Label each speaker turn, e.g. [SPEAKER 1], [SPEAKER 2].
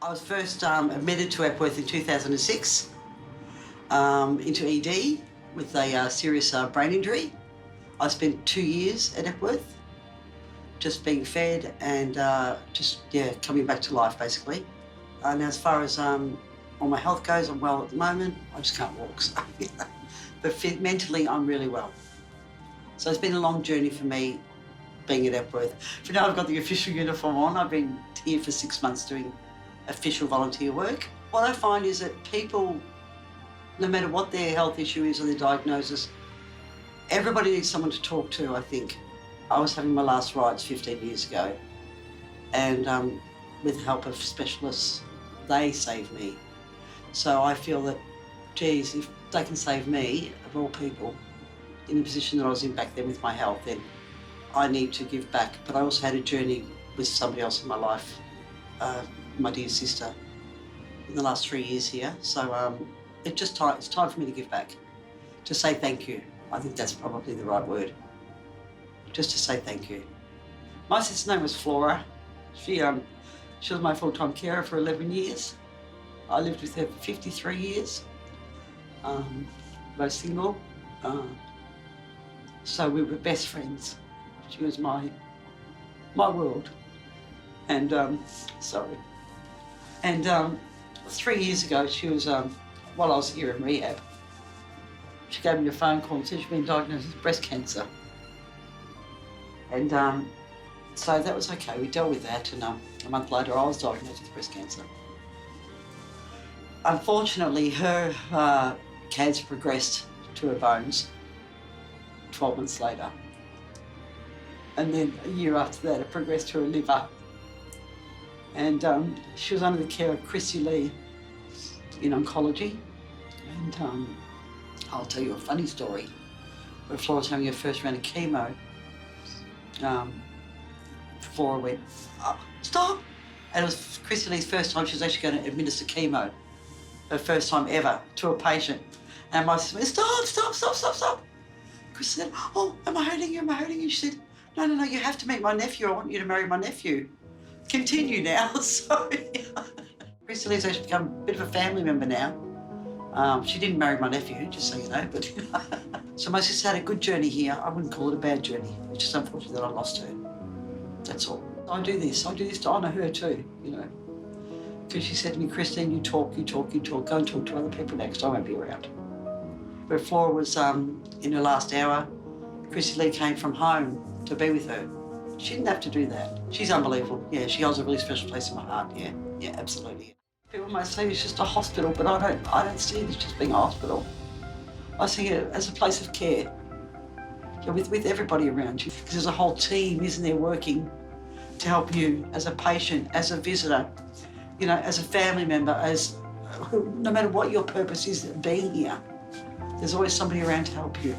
[SPEAKER 1] I was first admitted to Epworth in 2006 into ED with a serious brain injury. I spent 2 years at Epworth, just being fed and coming back to life basically. And as far as all my health goes, I'm well at the moment. I just can't walk, so but mentally I'm really well. So it's been a long journey for me being at Epworth. For now I've got the official uniform on. I've been here for 6 months doing official volunteer work. What I find is that people, no matter what their health issue is or their diagnosis, everybody needs someone to talk to, I think. I was having my last rites 15 years ago, and with the help of specialists, they saved me. So I feel that, geez, if they can save me, of all people, in the position that I was in back then with my health, then I need to give back. But I also had a journey with somebody else in my life, my dear sister, in the last 3 years here. So it's time for me to give back, to say thank you. I think that's probably the right word, just to say thank you. My sister's name was Flora. She was my full-time carer for 11 years. I lived with her for 53 years, both single. So we were best friends. She was my world. And, sorry. And 3 years ago, she was, while I was here in rehab, she gave me a phone call and said she'd been diagnosed with breast cancer. And so that was okay, we dealt with that, and a month later I was diagnosed with breast cancer. Unfortunately, her cancer progressed to her bones 12 months later. And then a year after that, it progressed to her liver. And she was under the care of Chrissy Lee in oncology. And I'll tell you a funny story. When Flora was having her first round of chemo, Flora went, oh, stop! And it was Chrissy Lee's first time she was actually going to administer chemo. Her first time ever to a patient. And my sister went, stop. Chrissy said, oh, am I hurting you, She said, no, you have to meet my nephew. I want you to marry my nephew. Continue now, sorry. Chrissy Lee's actually become a bit of a family member now. She didn't marry my nephew, just so you know, but so my sister had a good journey here. I wouldn't call it a bad journey. It's just unfortunate that I lost her. That's all. I do this to honour her too, you know. Because she said to me, Christine, you talk. Go and talk to other people next. I won't be around. But Flora was in her last hour. Chrissy Lee came from home to be with her. She didn't have to do that. She's unbelievable. Yeah, she holds a really special place in my heart. Yeah, absolutely. People might say it's just a hospital, but I don't see it as just being a hospital. I see it as a place of care, with everybody around you. Because there's a whole team, isn't there, working to help you as a patient, as a visitor, you know, as a family member, no matter what your purpose is being here, there's always somebody around to help you.